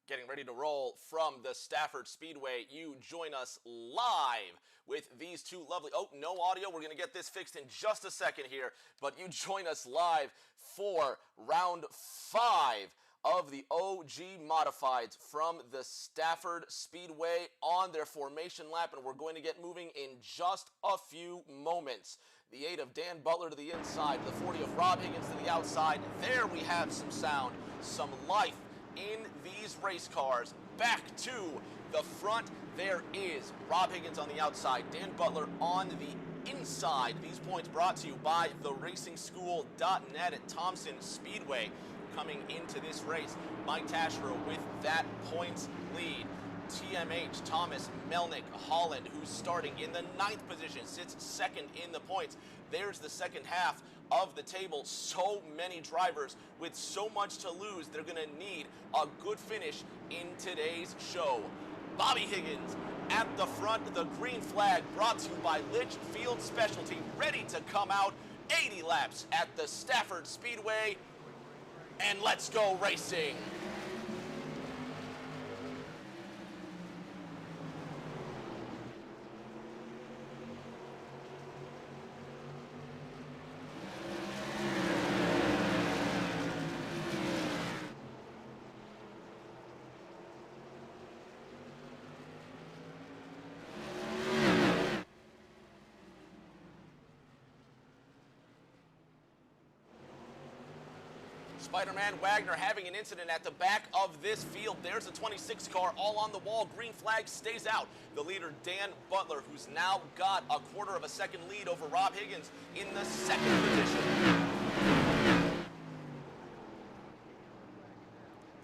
Getting ready to roll from the Stafford Speedway. You join us live with these two lovely, oh, no audio. We're going to get this fixed in just a second here, but you join us live for round 5 of the OG Modifieds from the Stafford Speedway on their formation lap, and we're going to get moving in just a few moments. The 8 of Dan Butler to the inside, the 40 of Rob Higgins to the outside. There we have some sound, some life in these race cars. Back to the front, there is Rob Higgins on the outside, Dan Butler on the inside. These points brought to you by theracing.school.net at Thompson Speedway. Coming into this race, Mike Taschereau with that points lead. TMH, Thomas, Melnick, Holland, who's starting in the 9th position, sits second in the points. There's the second half of the table. So many drivers with so much to lose. They're going to need a good finish in today's show. Bobby Higgins at the front, the green flag brought to you by Litchfield Specialty, ready to come out. 80 laps at the Stafford Speedway, and let's go racing. Spider-Man Wagner having an incident at the back of this field. There's a 26 car all on the wall. Green flag stays out. The leader, Dan Butler, who's now got a quarter of a second lead over Rob Higgins in the second position.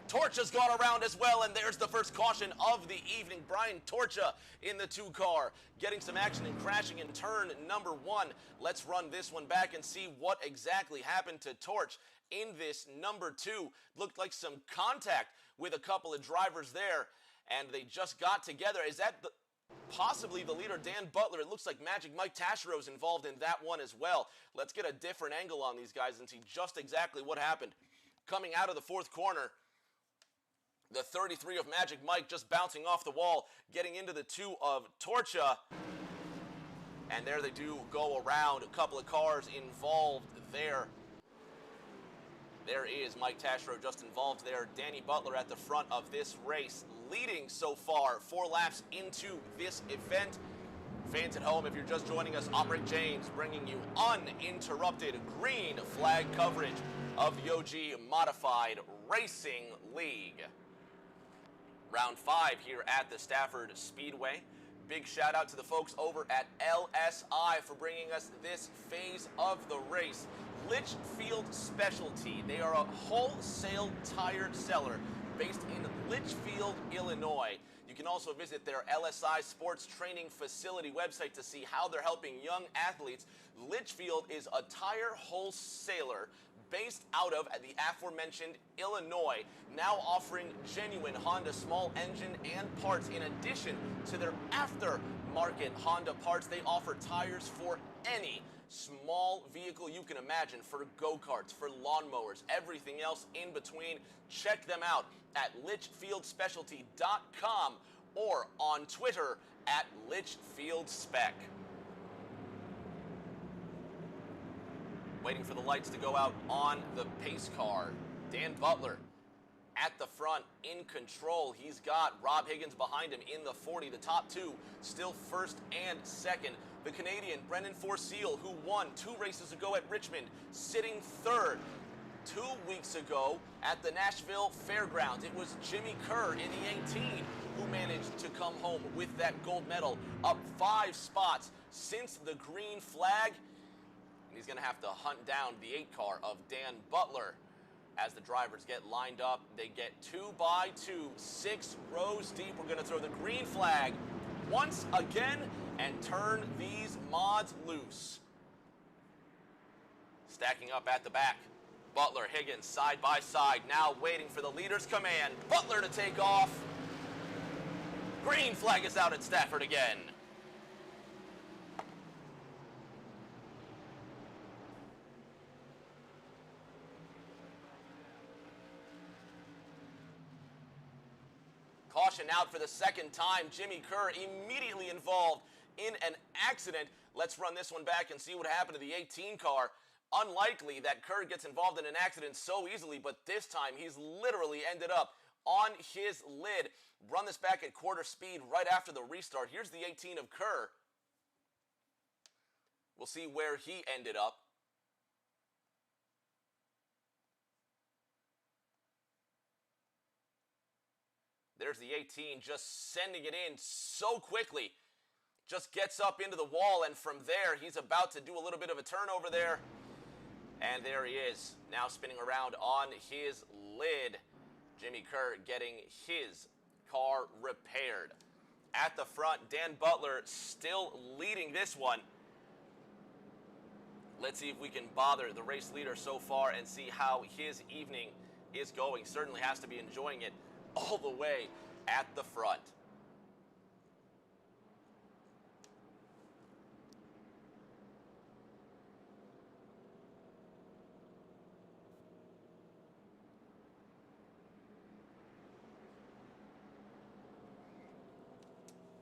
Torcha's gone around as well, and there's the first caution of the evening. Brian Torcha in the 2 car, getting some action and crashing in turn number 1. Let's run this one back and see what exactly happened to Torch in this number 2. Looked like some contact with a couple of drivers there, and they just got together. Is that possibly the leader, Dan Butler? It looks like Magic Mike Tashero's involved in that one as well. Let's get a different angle on these guys and see just exactly what happened. Coming out of the 4th corner, the 33 of Magic Mike just bouncing off the wall, getting into the 2 of Torcha. And there they do go around. A couple of cars involved there. There is Mike Tashero just involved there. Danny Butler at the front of this race, leading so far 4 laps into this event. Fans at home, if you're just joining us, I'm Rick James bringing you uninterrupted green flag coverage of the OG Modified Racing League. Round 5 here at the Stafford Speedway. Big shout out to the folks over at LSI for bringing us this phase of the race. Litchfield Specialty. They are a wholesale tire seller based in Litchfield, Illinois. You can also visit their LSI Sports Training Facility website to see how they're helping young athletes. Litchfield is a tire wholesaler based out of the aforementioned Illinois, now offering genuine Honda small engine and parts. In addition to their aftermarket Honda parts, they offer tires for any small vehicle you can imagine, for go-karts, for lawnmowers, everything else in between. Check them out at litchfieldspecialty.com or on Twitter at litchfieldspec. Waiting for the lights to go out on the pace car. Dan Butler at the front in control. He's got Rob Higgins behind him in the 40. The top 2 still first and second. The Canadian Brendan Forseal, who won 2 races ago at Richmond, sitting 3rd. 2 weeks ago at the Nashville Fairgrounds, it was Jimmy Kerr in the 18 who managed to come home with that gold medal, up 5 spots since the green flag. He's going to have to hunt down the 8 car of Dan Butler. As the drivers get lined up, they get 2 by 2, 6 rows deep. We're going to throw the green flag once again and turn these mods loose. Stacking up at the back, Butler, Higgins, side by side, now waiting for the leader's command. Butler to take off. Green flag is out at Stafford again. Caution out for the 2nd time. Jimmy Kerr immediately involved in an accident. Let's run this one back and see what happened to the 18 car. Unlikely that Kerr gets involved in an accident so easily, but this time he's literally ended up on his lid. Run this back at quarter speed right after the restart. Here's the 18 of Kerr. We'll see where he ended up. There's the 18 just sending it in so quickly. Just gets up into the wall, and from there, he's about to do a little bit of a turnover there. And there he is, now spinning around on his lid. Jimmy Kerr getting his car repaired. At the front, Dan Butler still leading this one. Let's see if we can bother the race leader so far and see how his evening is going. Certainly has to be enjoying it all the way at the front.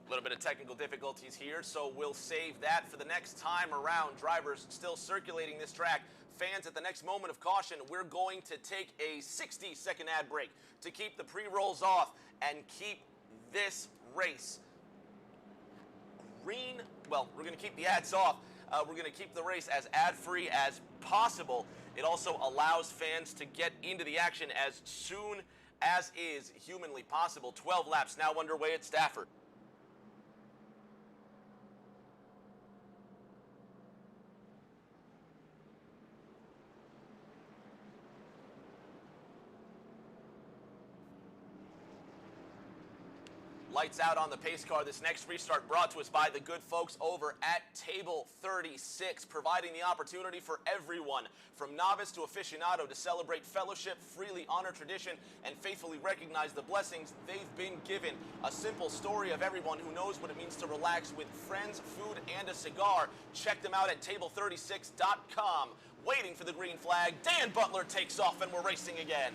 A little bit of technical difficulties here, so we'll save that for the next time around. Drivers still circulating this track. Fans, at the next moment of caution, we're going to take a 60-second ad break to keep the pre-rolls off and keep this race green. Well, we're going to keep the ads off. We're going to keep the race as ad-free as possible. It also allows fans to get into the action as soon as is humanly possible. 12 laps now underway at Stafford. Lights out on the pace car. This next restart brought to us by the good folks over at Table 36, providing the opportunity for everyone from novice to aficionado to celebrate fellowship, freely honor tradition, and faithfully recognize the blessings they've been given. A simple story of everyone who knows what it means to relax with friends, food, and a cigar. Check them out at table36.com. Waiting for the green flag, Dan Butler takes off and we're racing again.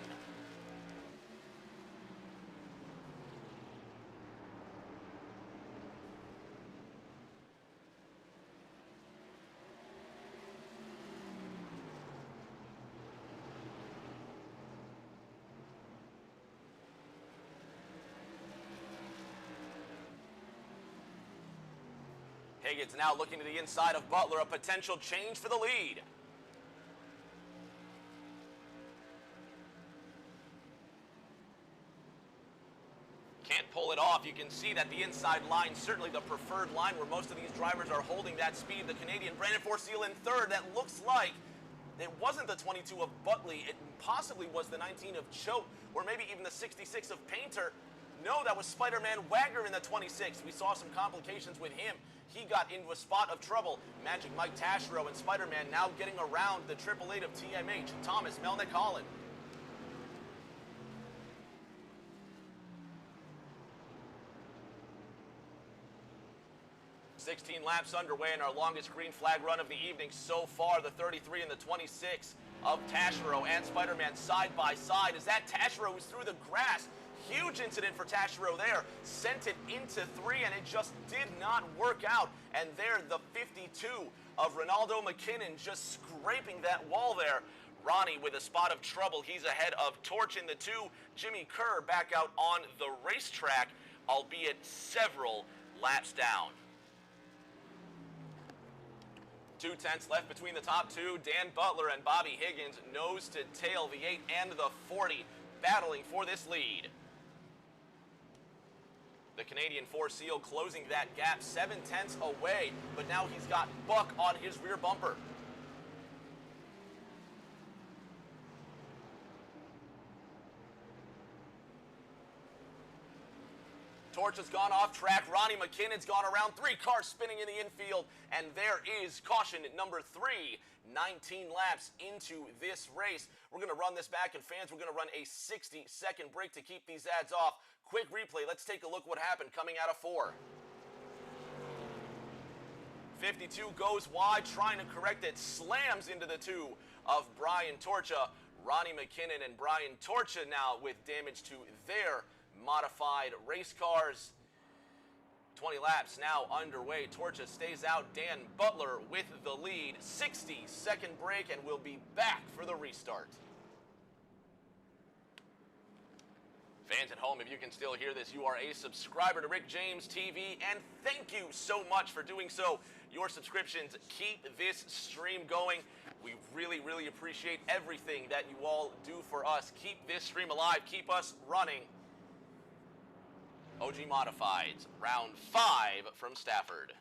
Higgins now looking to the inside of Butler, a potential change for the lead. Can't pull it off. You can see that the inside line, certainly the preferred line where most of these drivers are holding that speed. The Canadian Brandon Forsyth in third. That looks like it wasn't the 22 of Butley. It possibly was the 19 of Choate, or maybe even the 66 of Painter. No, that was Spider-Man Wagner in the 26. We saw some complications with him. He got into a spot of trouble. Magic Mike Taschereau and Spider-Man now getting around the 888 of TMH. Thomas Melnick Holland. "16 laps underway in our longest green flag run of the evening so far. The 33 and the 26 of Taschereau and Spider-Man side by side. As that Taschereau was through the grass. Huge incident for Taschereau there. Sent it into 3 and it just did not work out. And there the 52 of Ronaldo McKinnon just scraping that wall there. Ronnie with a spot of trouble. He's ahead of Torch in the 2. Jimmy Kerr back out on the racetrack, albeit several laps down. 2/10 left between the top two. Dan Butler and Bobby Higgins nose to tail, the 8 and the 40, battling for this lead. The Canadian Four Seal closing that gap 7/10 away, but now he's got Buck on his rear bumper. Torch has gone off track. Ronnie McKinnon's gone around. 3 cars spinning in the infield, and there is caution at number 3. 19 laps into this race. We're going to run this back, and fans, we're going to run a 60-second break to keep these ads off. Quick replay. Let's take a look what happened coming out of 4. 52 goes wide, trying to correct it. Slams into the 2 of Brian Torcha. Ronnie McKinnon and Brian Torcha now with damage to their modified race cars. 20 laps now underway. Torcha stays out. Dan Butler with the lead. 60-second break, and we'll be back for the restart. Fans at home, if you can still hear this, you are a subscriber to Rick James TV, and thank you so much for doing so. Your subscriptions keep this stream going. We really, really appreciate everything that you all do for us. Keep this stream alive. Keep us running. OG Modifieds, round 5 from Stafford.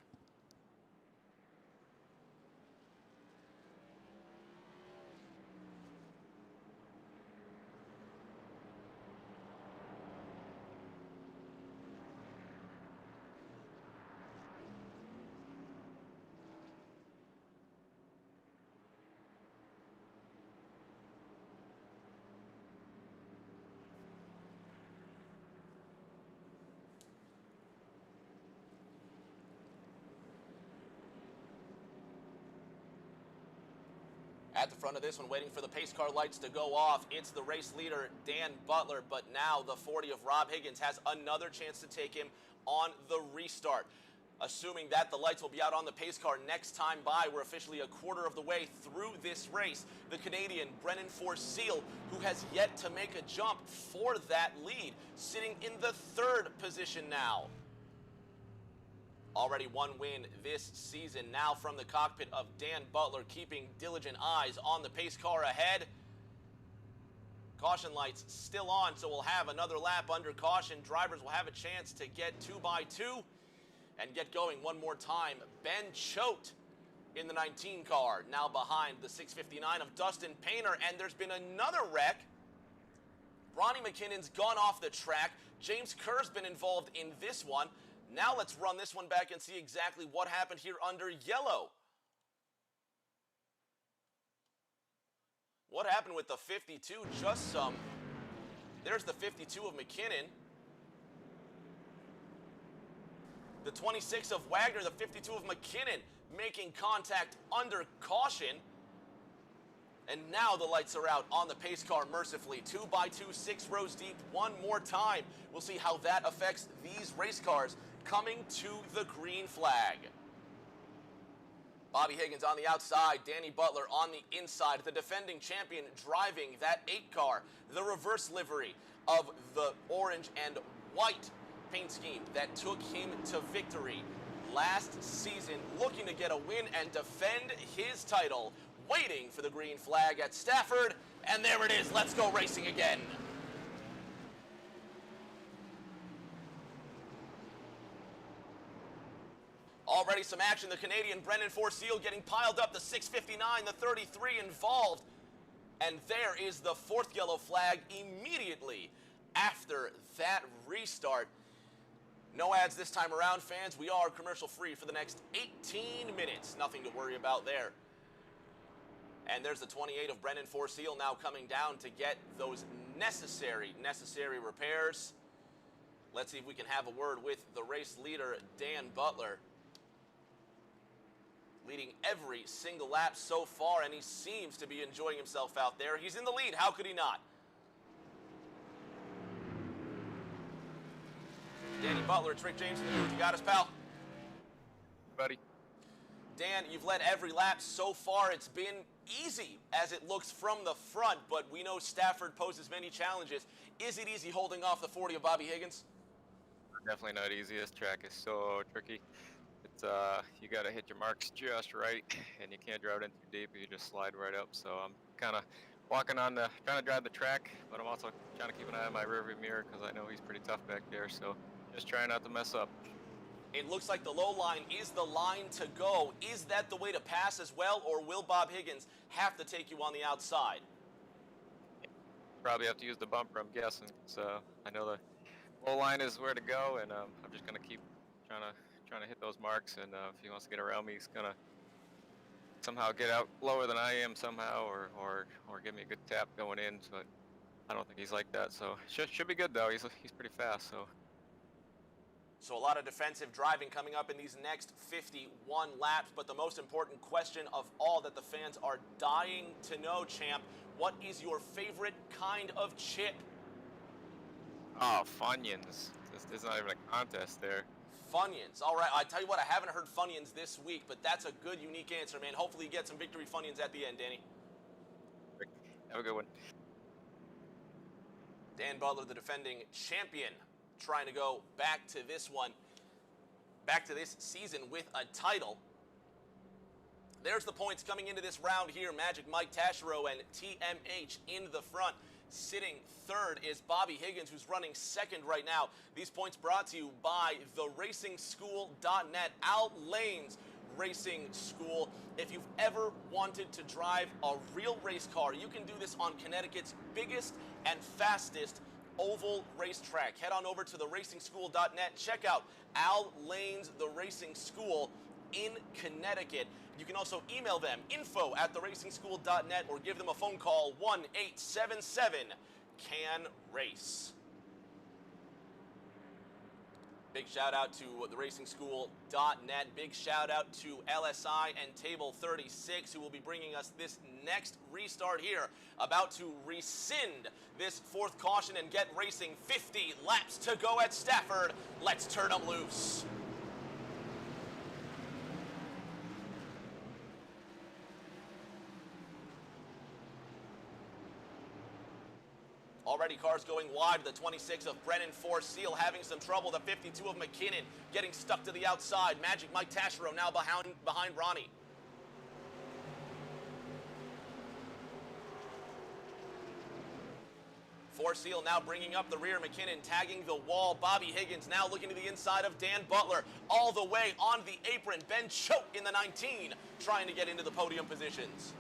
At the front of this one, waiting for the pace car lights to go off, it's the race leader, Dan Butler, but now the 40 of Rob Higgins has another chance to take him on the restart. Assuming that the lights will be out on the pace car next time by, we're officially a quarter of the way through this race. The Canadian Brennan Forsyth, who has yet to make a jump for that lead, sitting in the 3rd position now. Already one win this season. Now from the cockpit of Dan Butler, keeping diligent eyes on the pace car ahead. Caution lights still on, so we'll have another lap under caution. Drivers will have a chance to get 2x2 and get going one more time. Ben Choate in the 19 car, now behind the 659 of Dustin Painter, and there's been another wreck. Ronnie McKinnon's gone off the track. James Kerr's been involved in this one. Now let's run this one back and see exactly what happened here under yellow. What happened with the 52? Just some. There's the 52 of McKinnon. The 26 of Wagner, the 52 of McKinnon making contact under caution. And now the lights are out on the pace car mercifully. 2x2, 6 rows deep, one more time. We'll see how that affects these race cars coming to the green flag. Bobby Higgins on the outside, Danny Butler on the inside. The defending champion driving that 8 car, the reverse livery of the orange and white paint scheme that took him to victory last season, looking to get a win and defend his title, waiting for the green flag at Stafford, and there it is. Let's go racing again. Already some action. The Canadian Brendan Forseal getting piled up. The 659, the 33 involved. And there is the 4th yellow flag immediately after that restart. No ads this time around, fans. We are commercial free for the next 18 minutes. Nothing to worry about there. And there's the 28 of Brendan Forseal now coming down to get those necessary repairs. Let's see if we can have a word with the race leader, Dan Butler. Leading every single lap so far, and he seems to be enjoying himself out there. He's in the lead. How could he not? Danny Butler, it's Rick James in the booth. You got us, pal? Buddy. Dan, you've led every lap so far. It's been easy as it looks from the front, but we know Stafford poses many challenges. Is it easy holding off the 40 of Bobby Higgins? Definitely not easy. This track is so tricky. It's you got to hit your marks just right, and you can't drive it in too deep. You just slide right up. So I'm kind of walking on the, trying to drive the track, but I'm also trying to keep an eye on my rearview mirror because I know he's pretty tough back there. So just trying not to mess up. It looks like the low line is the line to go. Is that the way to pass as well, or will Bob Higgins have to take you on the outside? Probably have to use the bumper, I'm guessing. So I know the low line is where to go, and I'm just gonna keep trying to hit those marks. And if he wants to get around me, he's gonna somehow get out lower than I am somehow, or give me a good tap going in. But I don't think he's like that. So should be good though. He's pretty fast. So a lot of defensive driving coming up in these next 51 laps, but the most important question of all that the fans are dying to know, champ, what is your favorite kind of chip? Oh, Funyuns. There's not even a contest there. Funyuns. All right, I tell you what, I haven't heard Funyuns this week, but that's a good, unique answer, man. Hopefully you get some victory Funyuns at the end, Danny. Have a good one. Dan Butler, the defending champion, trying to go back to this season with a title. There's the points coming into this round here. Magic Mike Taschereau and TMH in the front. Sitting third is Bobby Higgins, who's running second right now. These points brought to you by TheRacingSchool.net. Al Lane's Racing School. If you've ever wanted to drive a real race car, you can do this on Connecticut's biggest and fastest oval racetrack. Head on over to TheRacingSchool.net. Check out Al Lane's The Racing School in Connecticut. You can also email them, info@TheRacingSchool.net, or give them a phone call, 1-877-CAN-RACE. Big shout out to TheRacingSchool.net. Big shout out to LSI and Table 36, who will be bringing us this next restart here. About to rescind this 4th caution and get racing. 50 laps to go at Stafford. Let's turn them loose. Already cars going wide. The 26 of Brennan Forseal having some trouble. The 52 of McKinnon getting stuck to the outside. Magic Mike Tashiro now behind Ronnie. Forseal now bringing up the rear. McKinnon tagging the wall. Bobby Higgins now looking to the inside of Dan Butler. All the way on the apron. Ben Choate in the 19 trying to get into the podium positions.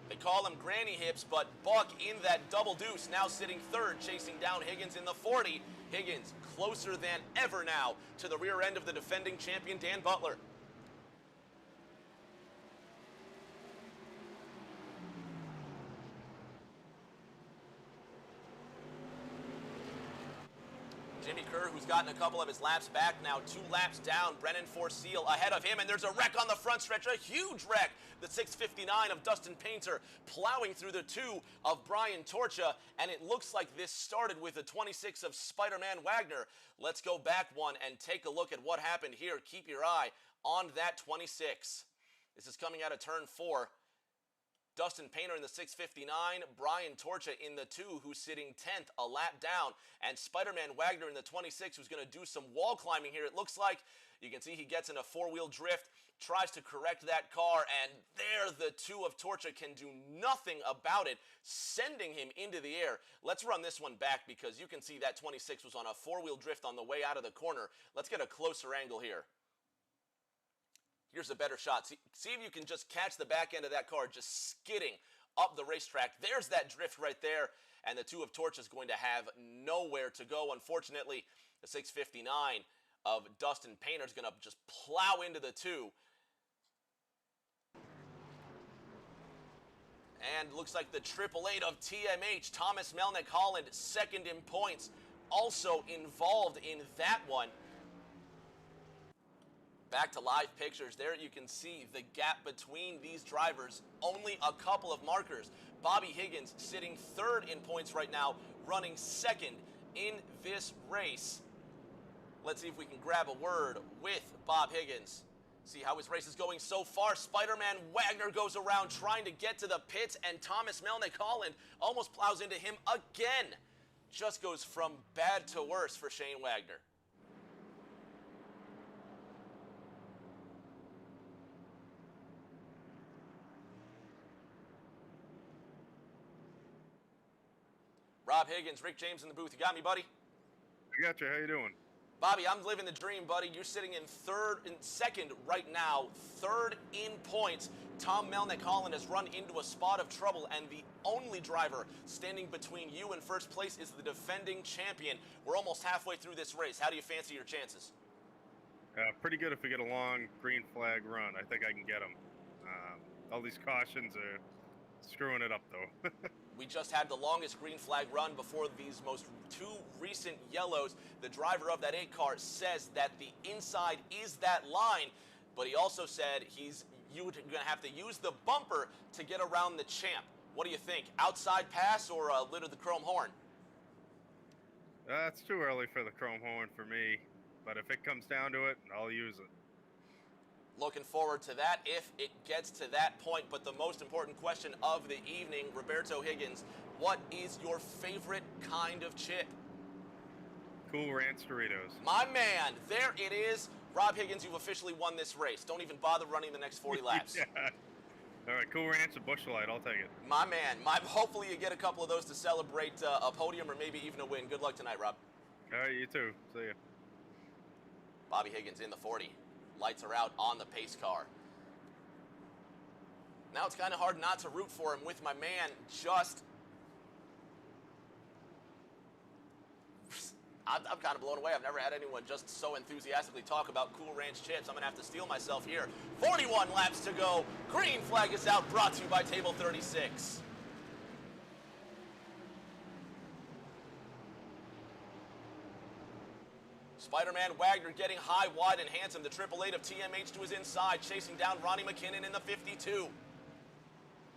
They call him Granny Hips, but Buck in that double deuce, now sitting third, chasing down Higgins in the 40. Higgins closer than ever now to the rear end of the defending champion, Dan Butler. Jimmy Kerr, who's gotten a couple of his laps back now, 2 laps down. Brennan Forseal ahead of him, and there's a wreck on the front stretch, a huge wreck. The 659 of Dustin Painter plowing through the 2 of Brian Torcha, and it looks like this started with the 26 of Spider-Man Wagner. Let's go back one and take a look at what happened here. Keep your eye on that 26. This is coming out of turn 4. Dustin Painter in the 659, Brian Torcha in the 2, who's sitting 10th, a lap down, and Spider-Man Wagner in the 26, who's going to do some wall climbing here. It looks like, you can see he gets in a 4-wheel drift, tries to correct that car, and there the 2 of Torcha can do nothing about it, sending him into the air. Let's run this one back because you can see that 26 was on a 4-wheel drift on the way out of the corner. Let's get a closer angle here. Here's a better shot. See if you can just catch the back end of that car just skidding up the racetrack. There's that drift right there, and the 2 of Torch is going to have nowhere to go. Unfortunately, the 659 of Dustin Painter is going to just plow into the 2. And looks like the 888 of TMH, Thomas Melnick Holland, second in points, also involved in that one. Back to live pictures. There you can see the gap between these drivers. Only a couple of markers. Bobby Higgins sitting third in points right now, running second in this race. Let's see if we can grab a word with Bob Higgins. See how his race is going so far. Spider-Man Wagner goes around trying to get to the pits, and Thomas Melnick Holland almost plows into him again. Just goes from bad to worse for Shane Wagner. Rob Higgins, Rick James in the booth. You got me, buddy? I got you. How you doing? Bobby, I'm living the dream, buddy. You're sitting in second right now, third in points. Tom Melnick Holland has run into a spot of trouble, and the only driver standing between you and first place is the defending champion. We're almost halfway through this race. How do you fancy your chances? Pretty good if we get a long green flag run. I think I can get them. All these cautions are screwing it up, though. We just had the longest green flag run before these most 2 recent yellows. The driver of that 8 car says that the inside is that line, but he also said you're going to have to use the bumper to get around the champ. What do you think? Outside pass or a lid of the chrome horn? It's too early for the chrome horn for me, but if it comes down to it, I'll use it. Looking forward to that if it gets to that point. But the most important question of the evening, Roberto Higgins, what is your favorite kind of chip? Cool Ranch Doritos. My man, there it is. Rob Higgins, you've officially won this race. Don't even bother running the next 40 laps. Yeah. All right, Cool Ranch and Busch Light, I'll take it. My man, hopefully you get a couple of those to celebrate a podium or maybe even a win. Good luck tonight, Rob. All right, you too. See ya. Bobby Higgins in the 40. Lights are out on the pace car. Now it's kind of hard not to root for him with my man just... I'm kind of blown away. I've never had anyone just so enthusiastically talk about Cool Ranch chips. I'm going to have to steel myself here. 41 laps to go. Green flag is out, brought to you by Table 36. Spider-Man Wagner getting high, wide, and handsome. The 888 of TMH to his inside, chasing down Ronnie McKinnon in the 52.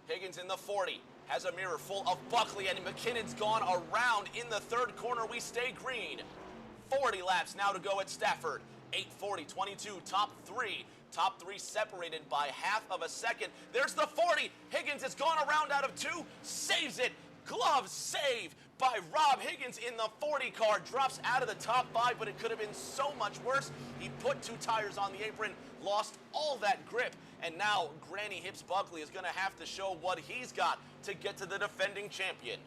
Higgins in the 40. Has a mirror full of Buckley, and McKinnon's gone around in the 3rd corner. We stay green. 40 laps now to go at Stafford. 8:40, 22, top 3. Top three separated by half of a second. There's the 40. Higgins has gone around out of 2, saves it. Glove save by Rob Higgins in the 40 car. Drops out of the top 5, but it could have been so much worse. He put 2 tires on the apron, lost all that grip, and now Granny Hips Buckley is going to have to show what he's got to get to the defending champion.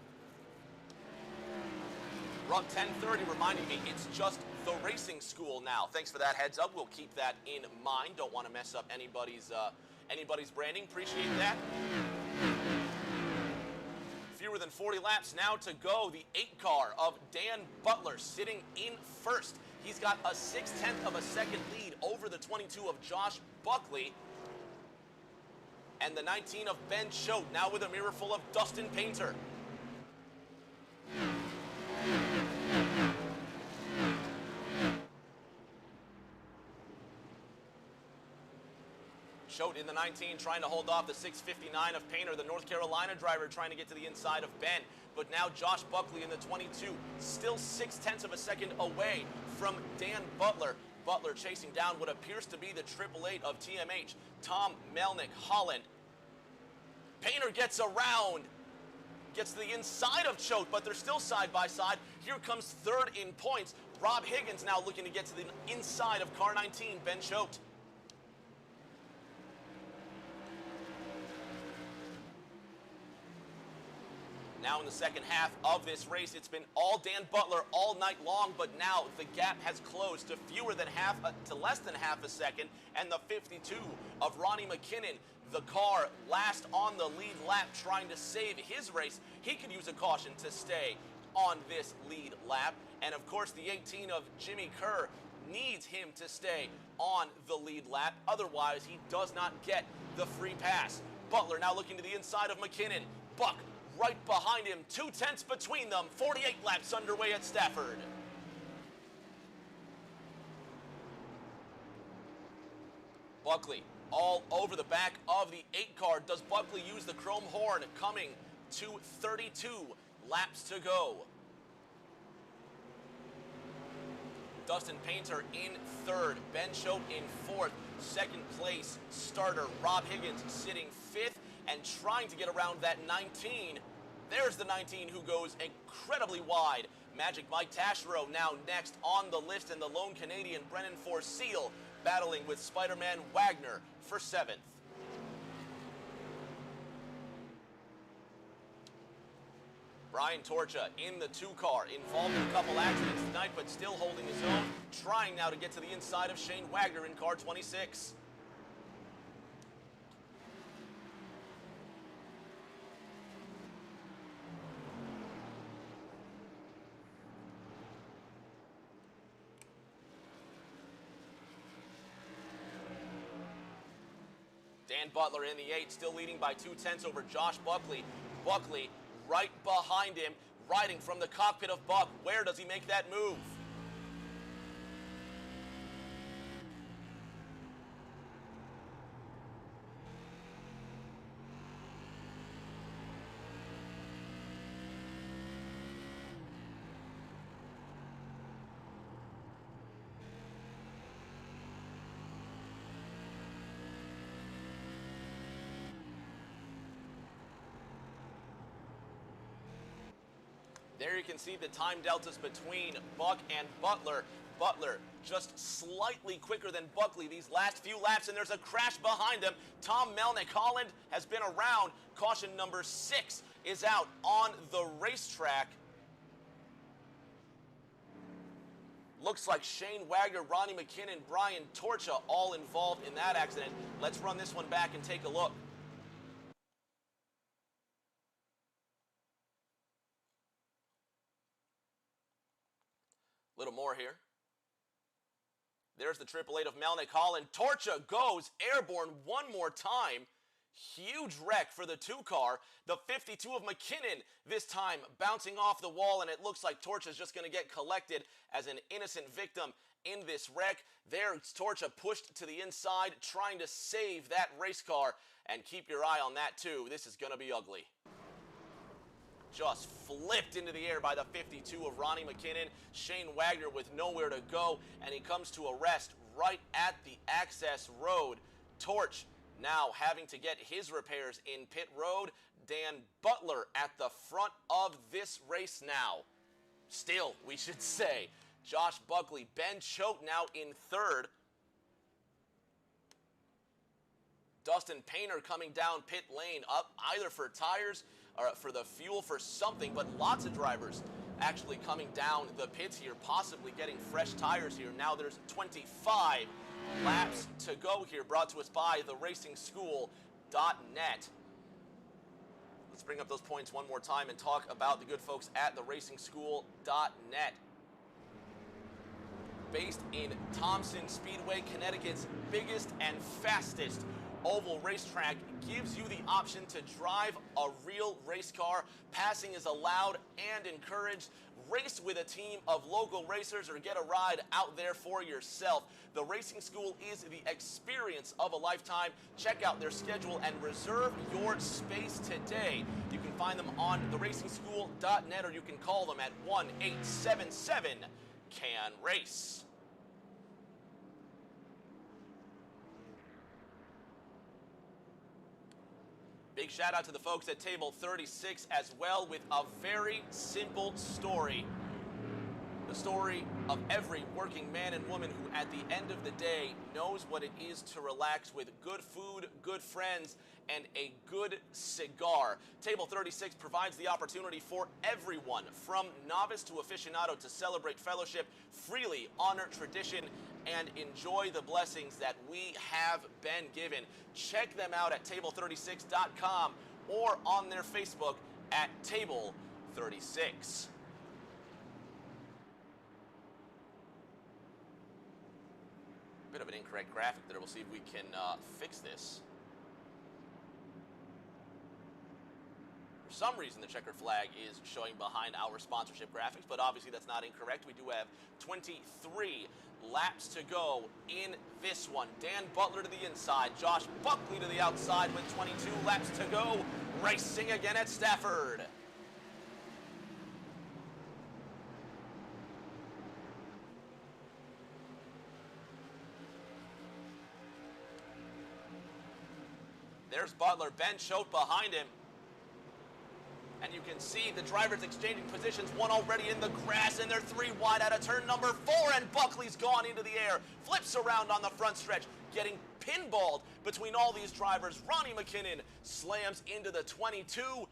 Run 10:30 reminding me it's just the racing school now. Thanks for that heads up. We'll keep that in mind. Don't want to mess up anybody's branding. Appreciate that. Fewer than 40 laps now to go. The 8 car of Dan Butler sitting in first. He's got a 0.6 of a second lead over the 22 of Josh Buckley. And the 19 of Ben Choate, now with a mirror full of Dustin Painter. Choate in the 19 trying to hold off the 6:59 of Painter, the North Carolina driver trying to get to the inside of Ben. But now Josh Buckley in the 22, still 0.6 of a second away from Dan Butler. Butler chasing down what appears to be the 888 of TMH, Tom Melnick Holland. Painter gets around, gets to the inside of Choate, but they're still side by side. Here comes third in points. Rob Higgins now looking to get to the inside of car 19, Ben Choate. Now in the second half of this race, it's been all Dan Butler all night long, but now the gap has closed to less than half a second, and the 52 of Ronnie McKinnon, the car last on the lead lap, trying to save his race. He could use a caution to stay on this lead lap, and of course the 18 of Jimmy Kerr needs him to stay on the lead lap, otherwise he does not get the free pass. Butler now looking to the inside of McKinnon. Buck right behind him, 0.2 between them, 48 laps underway at Stafford. Buckley all over the back of the 8 car. Does Buckley use the chrome horn? Coming to 32 laps to go. Dustin Painter in third, Ben Choate in fourth. Second place starter Rob Higgins sitting fifth and trying to get around that 19. There's the 19 who goes incredibly wide. Magic Mike Taschereau now next on the list, and the lone Canadian Brennan Forseal battling with Spider-Man Wagner for 7th. Brian Torcha in the 2 car, involved in a couple accidents tonight, but still holding his own, trying now to get to the inside of Shane Wagner in car 26. Dan Butler in the 8, still leading by 0.2 over Josh Buckley. Buckley right behind him, riding from the cockpit of Buck. Where does he make that move? There you can see the time deltas between Buck and Butler. Butler just slightly quicker than Buckley these last few laps, and there's a crash behind him. Tom Melnick Holland has been around. Caution number 6 is out on the racetrack. Looks like Shane Wagner, Ronnie McKinnon, Brian Torcha all involved in that accident. Let's run this one back and take a look. Little more here. There's the 888 of Melnick Holland. Torcha goes airborne one more time. Huge wreck for the 2 car. The 52 of McKinnon this time bouncing off the wall, and it looks like Torcha's just going to get collected as an innocent victim in this wreck. There's Torcha pushed to the inside, trying to save that race car, and keep your eye on that too. This is going to be ugly. Just flipped into the air by the 52 of Ronnie McKinnon. Shane Wagner with nowhere to go, and he comes to a rest right at the access road. Torch now having to get his repairs in pit road. Dan Butler at the front of this race now. Still, we should say, Josh Buckley, Ben Choate now in third. Dustin Painter coming down pit lane, up either for tires or for the fuel for something, but lots of drivers actually coming down the pits here, possibly getting fresh tires here. Now there's 25 laps to go here, brought to us by theracingschool.net. Let's bring up those points one more time and talk about the good folks at theracingschool.net. Based in Thompson Speedway, Connecticut's biggest and fastest oval racetrack, gives you the option to drive a real race car. Passing is allowed and encouraged. Race with a team of local racers or get a ride out there for yourself. The Racing School is the experience of a lifetime. Check out their schedule and reserve your space today. You can find them on theracingschool.net or you can call them at 1-877-CAN-RACE. Big shout out to the folks at Table 36 as well with a very simple story. The story of every working man and woman who at the end of the day knows what it is to relax with good food, good friends, and a good cigar. Table 36 provides the opportunity for everyone from novice to aficionado to celebrate fellowship, freely honor tradition, and enjoy the blessings that we have been given. Check them out at table36.com or on their Facebook at Table 36. Bit of an incorrect graphic there. We'll see if we can fix this. For some reason, the checkered flag is showing behind our sponsorship graphics, but obviously that's not incorrect. We do have 23 laps to go in this one. Dan Butler to the inside, Josh Buckley to the outside with 22 laps to go. Racing again at Stafford. There's Butler, Ben Choate behind him. And you can see the drivers exchanging positions, one already in the grass, and they're three wide out of turn number 4, and Buckley's gone into the air, flips around on the front stretch, getting pinballed between all these drivers. Ronnie McKinnon slams into the 22,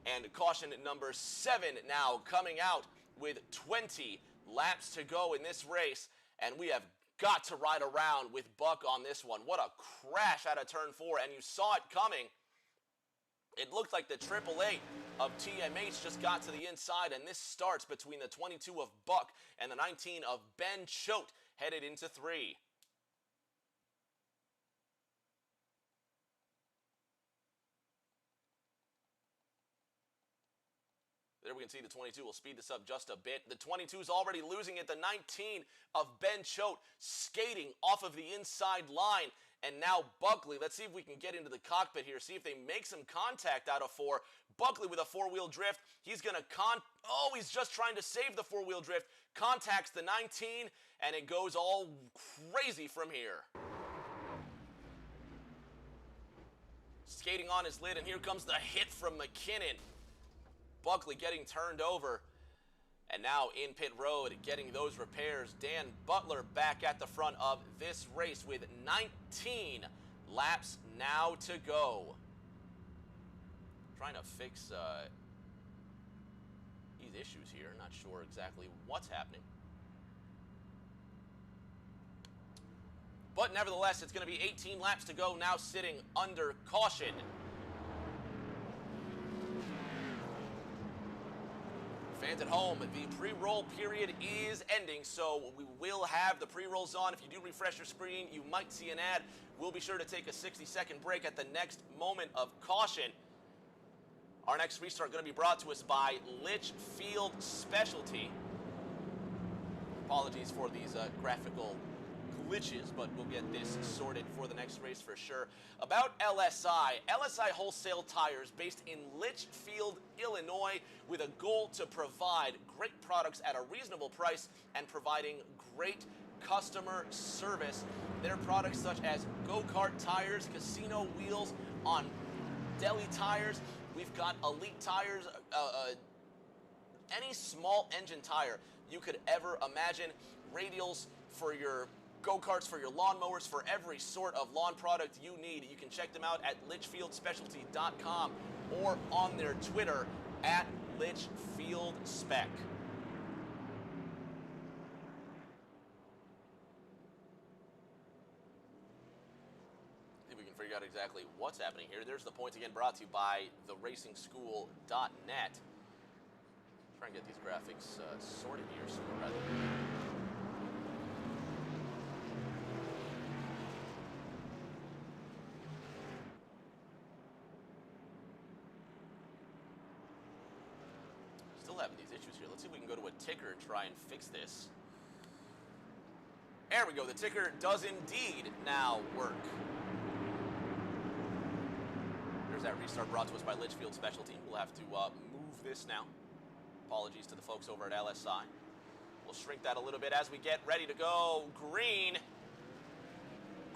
and caution number 7 now coming out with 20 laps to go in this race, and we have got to ride around with Buck on this one. What a crash out of turn 4, and you saw it coming. It looked like the 888 of TMH just got to the inside, and this starts between the 22 of Buck and the 19 of Ben Choate, headed into 3. There we can see the 22 will speed this up just a bit. The 22 is already losing it. The 19 of Ben Choate skating off of the inside line. And now Buckley, let's see if we can get into the cockpit here, see if they make some contact out of 4. Buckley with a 4-wheel drift. He's going to he's just trying to save the 4-wheel drift. Contacts the 19, and it goes all crazy from here. Skating on his lid, and here comes the hit from McKinnon. Buckley getting turned over. And now in pit road, getting those repairs. Dan Butler back at the front of this race with 19 laps now to go. Trying to fix these issues here. Not sure exactly what's happening. But nevertheless, it's going to be 18 laps to go now, sitting under caution. Fans at home, the pre-roll period is ending, so we will have the pre-rolls on. If you do refresh your screen, you might see an ad. We'll be sure to take a 60-second break at the next moment of caution. Our next restart going to be brought to us by Litchfield Specialty. Apologies for these graphical glitches, but we'll get this sorted for the next race for sure. About LSI Wholesale Tires, based in Litchfield, Illinois, with a goal to provide great products at a reasonable price and providing great customer service. Their products such as go-kart tires, casino wheels on deli tires. We've got elite tires, any small engine tire you could ever imagine. Radials for your go-karts, for your lawnmowers, for every sort of lawn product you need. You can check them out at litchfieldspecialty.com or on their Twitter at litchfieldspec. See if we can figure out exactly what's happening here. There's the points again, brought to you by theracingschool.net. Try and get these graphics sorted here sooner rather than... Still having these issues here. Let's see if we can go to a ticker and try and fix this. There we go. The ticker does indeed now work. There's that restart brought to us by Litchfield Specialty. We'll have to move this now. Apologies to the folks over at LSI. We'll shrink that a little bit as we get ready to go. Green.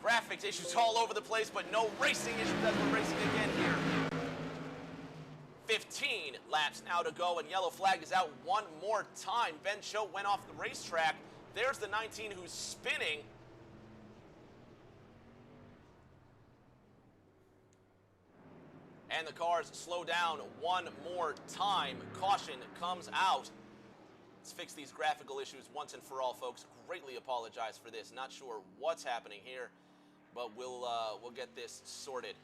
Graphics issues all over the place, but no racing issues as we're racing again here. 15 laps now to go, and yellow flag is out one more time. Ben Cho went off the racetrack. There's the 19 who's spinning. And the cars slow down one more time. Caution comes out. Let's fix these graphical issues once and for all, folks. Greatly apologize for this. Not sure what's happening here, but we'll get this sorted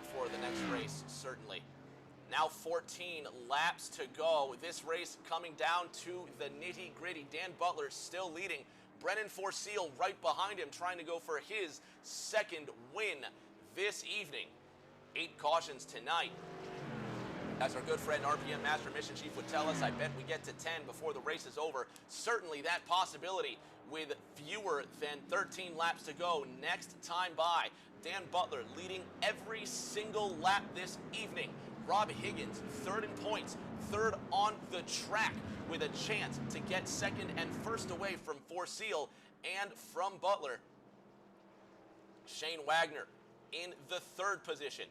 before the next race, certainly. Now 14 laps to go. This race coming down to the nitty-gritty. Dan Butler still leading. Brennan Forseal right behind him, trying to go for his second win this evening. 8 cautions tonight. As our good friend RPM Master Mission Chief would tell us, I bet we get to 10 before the race is over. Certainly that possibility with fewer than 13 laps to go next time by. Dan Butler leading every single lap this evening. Rob Higgins, third in points, third on the track with a chance to get second and first away from Forseal and from Butler. Shane Wagner in the third position.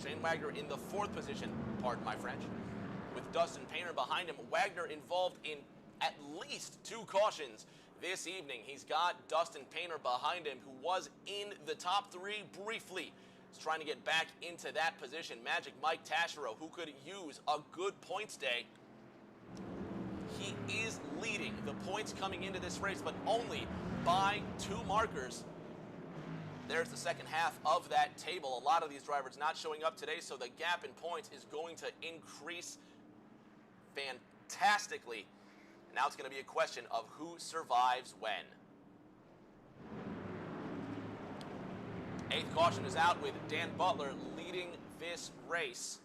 Shane Wagner in the fourth position, pardon my French, with Dustin Painter behind him. Wagner involved in at least 2 cautions this evening. He's got Dustin Painter behind him, who was in the top 3 briefly. He's trying to get back into that position. Magic Mike Tashiro, who could use a good points day. He is leading the points coming into this race, but only by 2 markers. There's the second half of that table. A lot of these drivers not showing up today, so the gap in points is going to increase fantastically. Now it's going to be a question of who survives when. 8th caution is out with Dan Butler leading this race.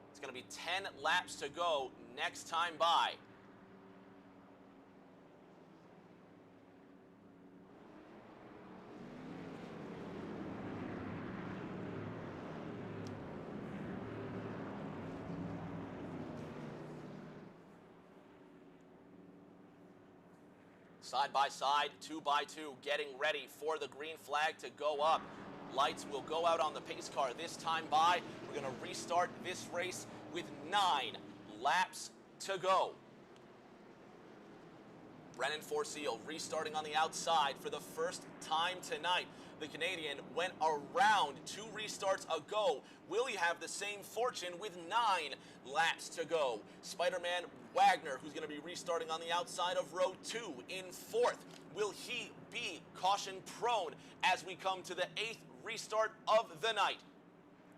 It's going to be 10 laps to go next time by. Side by side, 2 by 2, getting ready for the green flag to go up. Lights will go out on the pace car this time by. We're going to restart this race with 9 laps to go. Brennan Forseal restarting on the outside for the first time tonight. The Canadian went around 2 restarts ago. Will he have the same fortune with 9 laps to go? Spider-Man Wagner, who's going to be restarting on the outside of row 2 in 4th. Will he be caution prone as we come to the 8th restart of the night?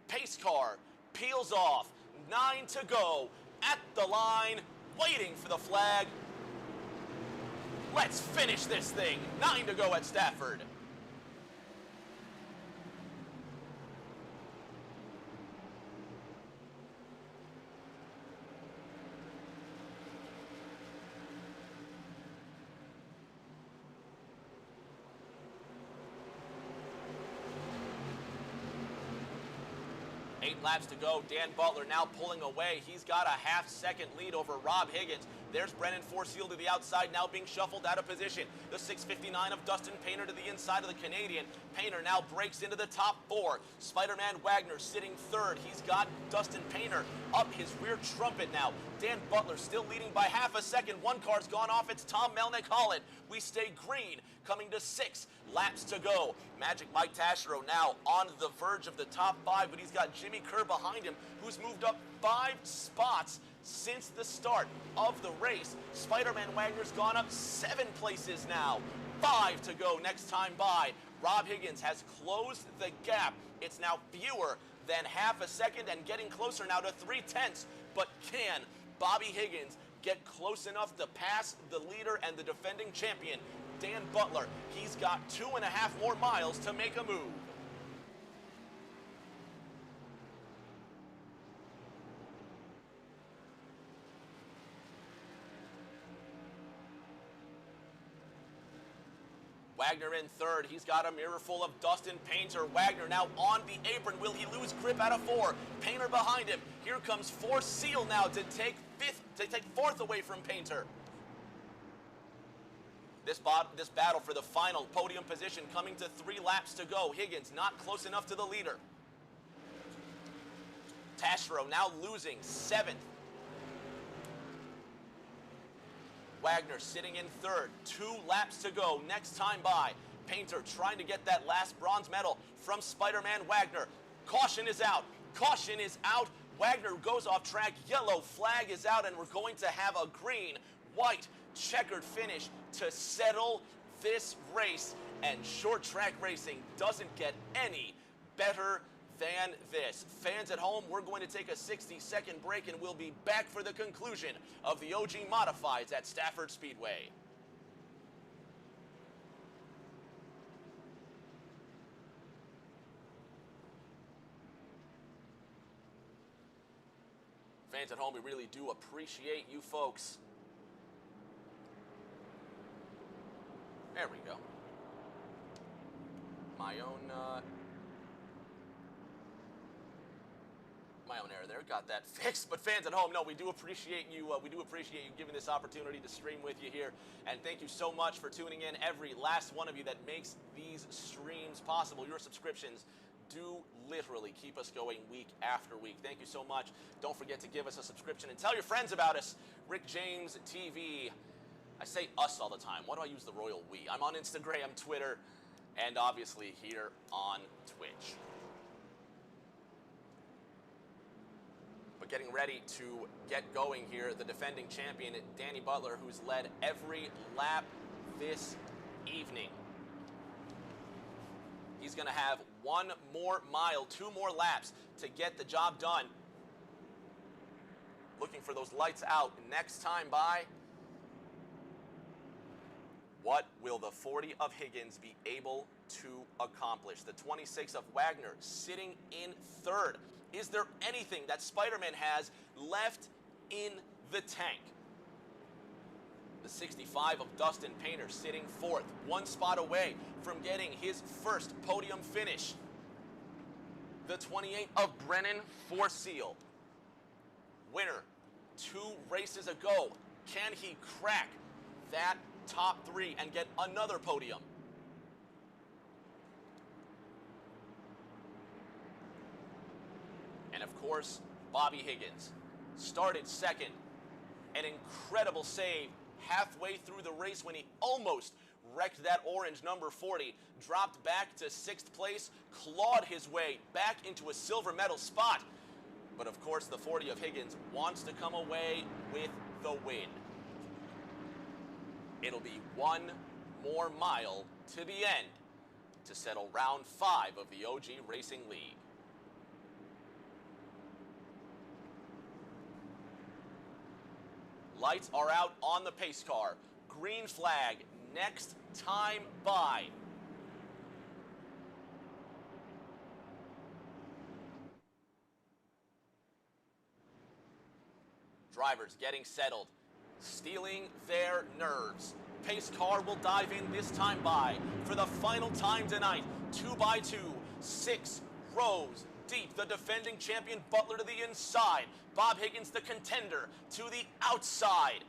Pace car peels off. 9 to go at the line, waiting for the flag. Let's finish this thing. 9 to go at Stafford. 8 laps to go. Dan Butler now pulling away. He's got a half-second lead over Rob Higgins. There's Brennan Forseal to the outside, now being shuffled out of position. The 6:59 of Dustin Painter to the inside of the Canadian. Painter now breaks into the top 4. Spider-Man Wagner sitting third. He's got Dustin Painter up his rear trumpet now. Dan Butler still leading by half a second. One car's gone off. It's Tom Melnick-Holland. We stay green, coming to 6 laps to go. Magic Mike Taschereau now on the verge of the top 5, but he's got Jimmy Kerr behind him, who's moved up 5 spots since the start of the race. Spider-Man Wagner's gone up 7 places now. 5 to go next time by. Rob Higgins has closed the gap. It's now fewer than half a second and getting closer now to 3/10. But can Bobby Higgins get close enough to pass the leader and the defending champion, Dan Butler? He's got 2.5 more miles to make a move. Wagner in third. He's got a mirror full of Dustin Painter. Wagner now on the apron. Will he lose grip out of 4? Painter behind him. Here comes Forseal now to take 4th away from Painter. This battle for the final podium position coming to 3 laps to go. Higgins not close enough to the leader. Taschereau now losing 7th. Wagner sitting in third. 2 laps to go. Next time by. Painter trying to get that last bronze medal from Spider-Man Wagner. Caution is out. Caution is out. Wagner goes off track. Yellow flag is out, and we're going to have a green, white, checkered finish to settle this race. And short track racing doesn't get any better than this. Fans at home, we're going to take a 60-second break, and we'll be back for the conclusion of the OG Modifieds at Stafford Speedway. Fans at home, we really do appreciate you folks. There we go. My own error there. Got that fixed. But fans at home, no, we do appreciate you. We do appreciate you giving this opportunity to stream with you here. And thank you so much for tuning in, every last one of you that makes these streams possible. Your subscriptions do literally keep us going week after week. Thank you so much. Don't forget to give us a subscription and tell your friends about us. Rick James TV. I say us all the time. Why do I use the royal we? I'm on Instagram, Twitter, and obviously here on Twitch. But getting ready to get going here, the defending champion, Danny Butler, who's led every lap this evening. He's going to have 1 more mile, 2 more laps to get the job done. Looking for those lights out next time by. What will the 40 of Higgins be able to accomplish? The 26 of Wagner sitting in third. Is there anything that Spider-Man has left in the tank? The 65 of Dustin Painter sitting fourth, 1 spot away from getting his first podium finish. The 28 of Brennan Forseal. Winner 2 races ago. Can he crack that top 3 and get another podium? And of course, Bobby Higgins started second. An incredible save halfway through the race when he almost wrecked that orange number 40, dropped back to 6th place, clawed his way back into a silver medal spot. But of course, the 40 of Higgins wants to come away with the win. It'll be 1 more mile to the end to settle round 5 of the OG Racing League. Lights are out on the pace car. Green flag, next time by. Drivers getting settled, stealing their nerves. Pace car will dive in this time by. For the final time tonight, 2x2, 6 rows deep. The defending champion Butler to the inside. Bob Higgins, the contender, to the outside.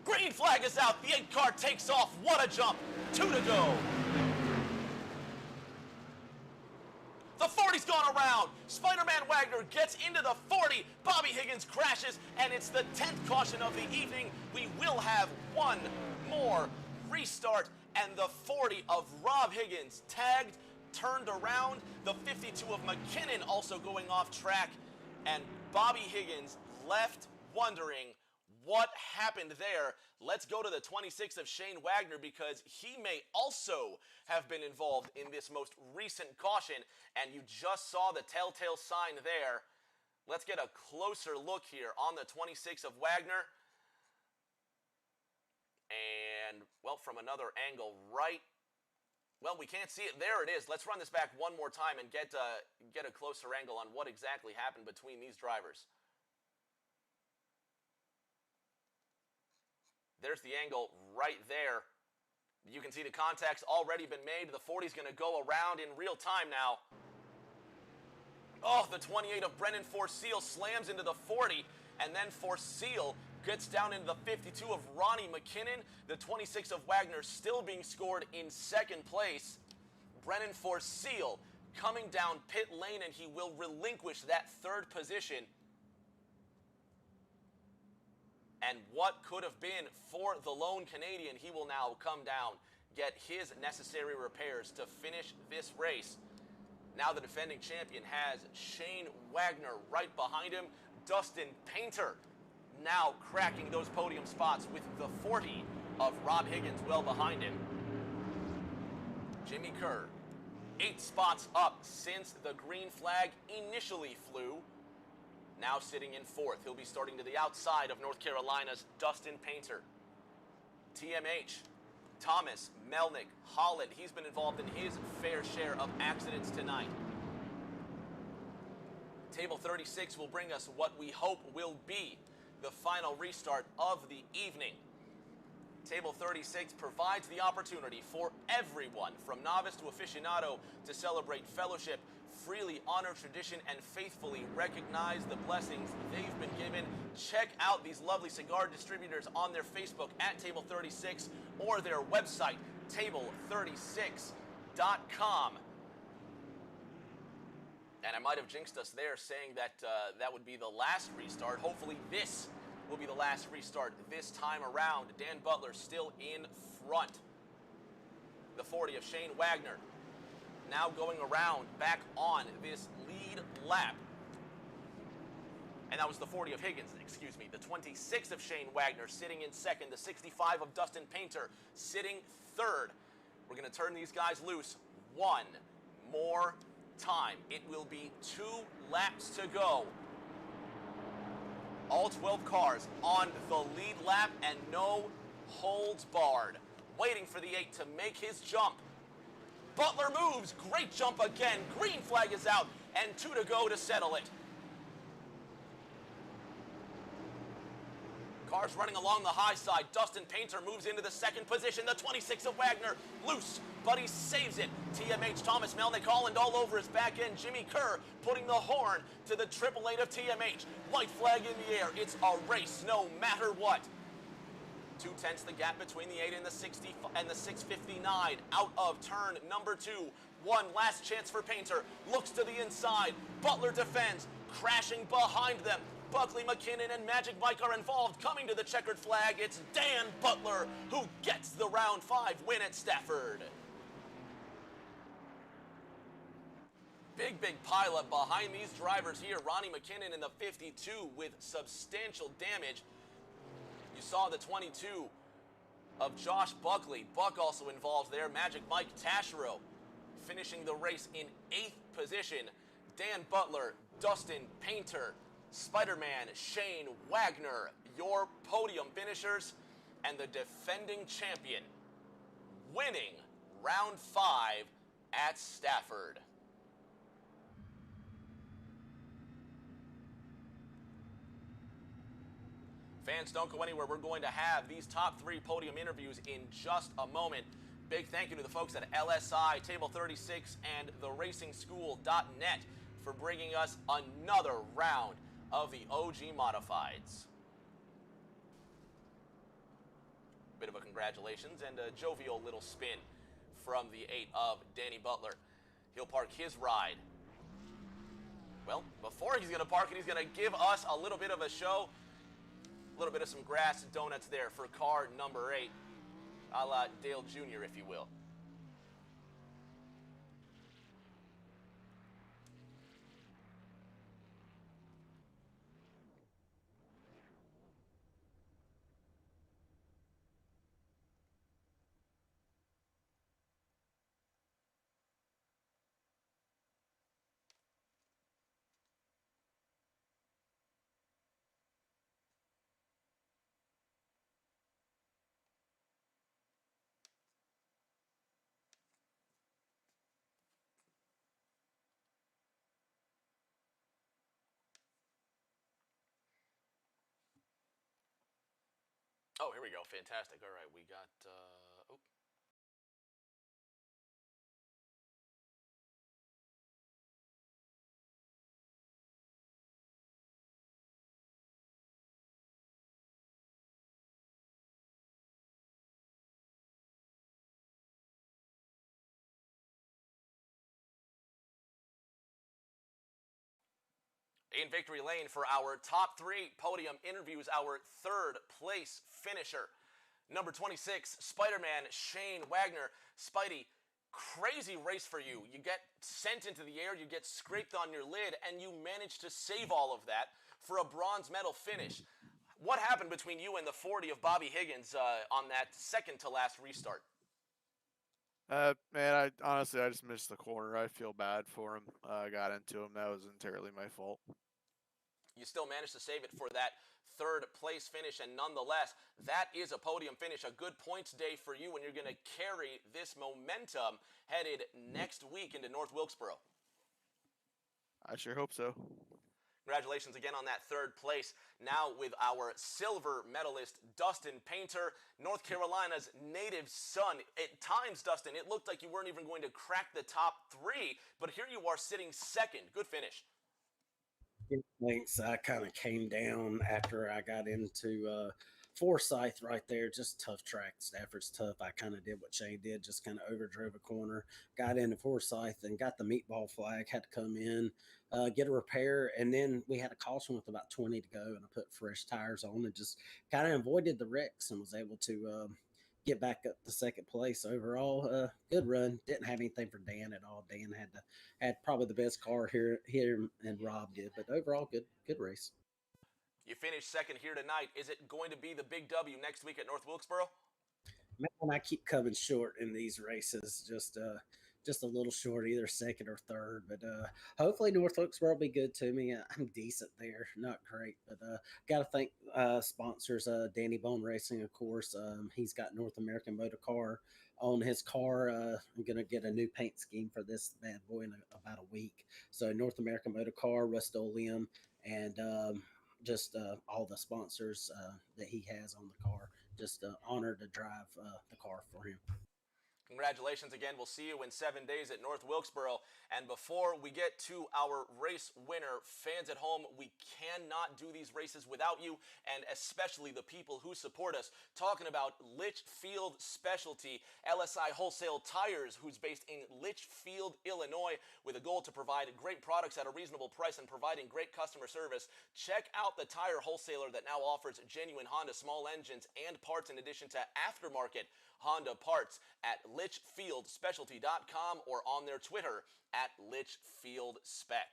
Green flag is out. The 8 car takes off. What a jump. 2 to go. The 40's gone around. Spider-Man Wagner gets into the 40. Bobby Higgins crashes, and it's the 10th caution of the evening. We will have one more restart, and the 40 of Rob Higgins tagged, turned around. The 52 of McKinnon also going off track, and Bobby Higgins left wondering what happened there. Let's go to the 26 of Shane Wagner, because he may also have been involved in this most recent caution, and you just saw the telltale sign there. Let's get a closer look here on the 26 of Wagner. And, well, from another angle, right. Well, we can't see it. There it is. Let's run this back one more time and get a closer angle on what exactly happened between these drivers. There's the angle right there. You can see the contact's already been made. The 40's going to go around in real time now. Oh, the 28 of Brennan Forseal slams into the 40, and then Forseal gets down into the 52 of Ronnie McKinnon. The 26 of Wagner still being scored in second place. Brennan Forseal coming down pit lane, and he will relinquish that third position. And what could have been for the lone Canadian, he will now come down, get his necessary repairs to finish this race. Now the defending champion has Shane Wagner right behind him. Dustin Painter now cracking those podium spots with the 40 of Rob Higgins well behind him. Jimmy Kerr, 8 spots up since the green flag initially flew. Now sitting in 4th. He'll be starting to the outside of North Carolina's Dustin Painter. TMH, Thomas, Melnick, Holland. He's been involved in his fair share of accidents tonight. Table 36 will bring us what we hope will be the final restart of the evening. Table 36 provides the opportunity for everyone, from novice to aficionado, to celebrate fellowship, freely honor tradition, and faithfully recognize the blessings they've been given. Check out these lovely cigar distributors on their Facebook at Table 36 or their website, table36.com. And I might have jinxed us there saying that that would be the last restart. Hopefully this will be the last restart this time around. Dan Butler still in front. The 40 of Shane Wagner now going around back on this lead lap. And that was the 40 of Higgins, excuse me. The 26 of Shane Wagner sitting in second. The 65 of Dustin Painter sitting third. We're going to turn these guys loose one more time. It will be 2 laps to go. All 12 cars on the lead lap and no holds barred. Waiting for the 8 to make his jump. Butler moves. Great jump again. Green flag is out and 2 to go to settle it. Cars running along the high side. Dustin Painter moves into the second position. The 26 of Wagner loose, but he saves it. TMH, Thomas, Melnick, Holland all over his back end. Jimmy Kerr putting the horn to the 888 of TMH. White flag in the air. It's a race no matter what. 2/10 the gap between the 8 and the 60 and the 659 out of turn number 2. One last chance for Painter. Looks to the inside. Butler defends. Crashing behind them. Buckley, McKinnon, and Magic Mike are involved. Coming to the checkered flag, it's Dan Butler who gets the round 5 win at Stafford. Big pileup behind these drivers here. Ronnie McKinnon in the 52 with substantial damage. You saw the 22 of Josh Buckley. Buck also involved there. Magic Mike Tashiro finishing the race in 8th position. Dan Butler, Dustin Painter, Spider-Man Shane Wagner, your podium finishers, and the defending champion winning round 5 at Stafford. Fans, don't go anywhere. We're going to have these top 3 podium interviews in just a moment. Big thank you to the folks at LSI, Table 36, and theracingschool.net for bringing us another round of the OG Modifieds. Bit of a congratulations and a jovial little spin from the 8 of Danny Butler. He'll park his ride. Well, before he's going to park it, he's going to give us a little bit of a show. A little bit of some grass and donuts there for car number 8. A la Dale Jr., if you will. Oh, here we go. Fantastic. All right, we got... oh. In victory lane for our top 3 podium interviews, our 3rd place finisher. Number 26, Spider-Man Shane Wagner. Spidey, crazy race for you. You get sent into the air, you get scraped on your lid, and you manage to save all of that for a bronze medal finish. What happened between you and the 40 of Bobby Higgins on that second to last restart? Man, I just missed the corner. I feel bad for him. I got into him. That was entirely my fault. You still managed to save it for that 3rd place finish, and nonetheless, that is a podium finish, a good points day for you, and you're going to carry this momentum headed next week into North Wilkesboro. I sure hope so. Congratulations again on that 3rd place. Now with our silver medalist, Dustin Painter, North Carolina's native son. At times, Dustin, it looked like you weren't even going to crack the top 3, but here you are sitting 2nd. Good finish. Thanks. I kind of came down after I got into Forsyth right there. Just tough track. Stafford's tough. I kind of did what Shane did, just kind of overdrove a corner, got into Forsyth and got the meatball flag, had to come in, get a repair. And then we had a caution with about 20 to go, and I put fresh tires on and just kind of avoided the wrecks and was able to get back up to 2nd place. Overall, good run. Didn't have anything for Dan at all. Dan had probably the best car here, and Rob did. But overall, good race. You finished 2nd here tonight. Is it going to be the big W next week at North Wilkesboro? Man, I keep coming short in these races. Just a little short, either 2nd or 3rd. But hopefully North Wilkesboro will be good to me. I'm decent there, not great, but got to thank sponsors. Danny Bone Racing, of course. He's got North American Motor Car on his car. I'm gonna get a new paint scheme for this bad boy in about a week. So North American Motor Car, Rust-Oleum, and just all the sponsors that he has on the car. Just honored to drive the car for him. Congratulations again. We'll see you in 7 days at North Wilkesboro. And before we get to our race winner, fans at home, we cannot do these races without you, and especially the people who support us. Talking about Litchfield Specialty, LSI Wholesale Tires, who's based in Litchfield, Illinois, with a goal to provide great products at a reasonable price and providing great customer service. Check out the tire wholesaler that now offers genuine Honda small engines and parts in addition to aftermarket Honda parts at litchfieldspecialty.com or on their Twitter at litchfieldspec.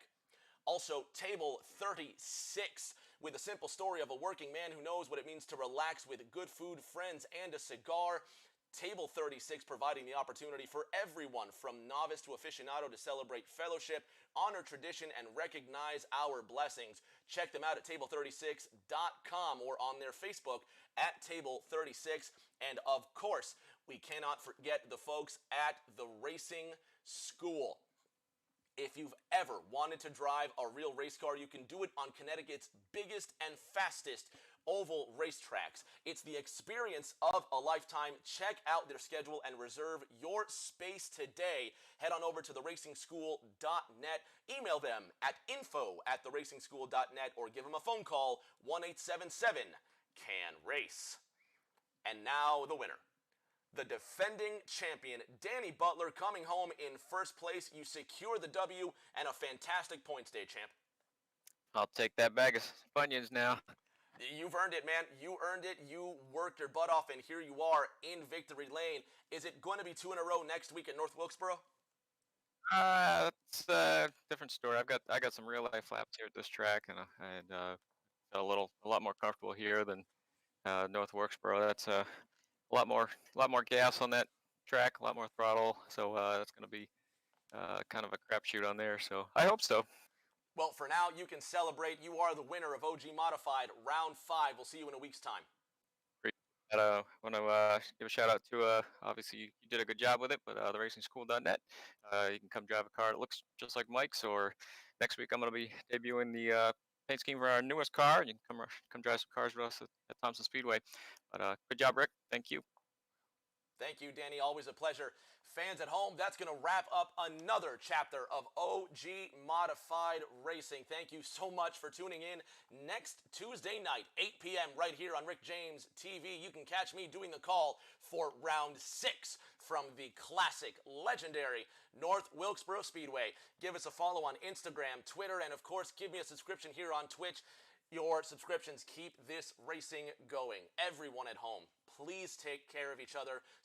Also, Table 36, with a simple story of a working man who knows what it means to relax with good food, friends, and a cigar. Table 36 providing the opportunity for everyone from novice to aficionado to celebrate fellowship, honor tradition, and recognize our blessings. Check them out at table36.com or on their Facebook at Table 36. And of course, we cannot forget the folks at the Racing School. If you've ever wanted to drive a real race car, you can do it on Connecticut's biggest and fastest oval racetracks. It's the experience of a lifetime. Check out their schedule and reserve your space today. Head on over to theracingschool.net. Email them at info@theracingschool.net or give them a phone call, 1-877-CAN-RACE. And now the winner. The defending champion, Danny Butler, coming home in first place. You secure the W and a fantastic points day, champ. I'll take that bag of Funyuns now. You've earned it, man. You earned it. You worked your butt off, and here you are in victory lane. Is it going to be 2 in a row next week at North Wilkesboro? That's a different story. I got some real life laps here at this track, and a lot more comfortable here than North Wilkesboro. That's a lot more gas on that track, a lot more throttle. So that's going to be kind of a crapshoot on there. So I hope so. Well, for now, you can celebrate. You are the winner of OG Modified Round 5. We'll see you in a week's time. I want to give a shout out to, obviously you did a good job with it, but theracingschool.net. You can come drive a car that looks just like Mike's, or next week I'm going to be debuting the paint scheme for our newest car. You can come drive some cars with us at Thompson Speedway. But good job, Rick. Thank you. Thank you, Danny. Always a pleasure. Fans at home, that's going to wrap up another chapter of OG Modified Racing. Thank you so much for tuning in. Next Tuesday night, 8 p.m. right here on Rick James TV. You can catch me doing the call for Round 6 from the classic, legendary North Wilkesboro Speedway. Give us a follow on Instagram, Twitter, and of course, give me a subscription here on Twitch. Your subscriptions keep this racing going. Everyone at home, please take care of each other.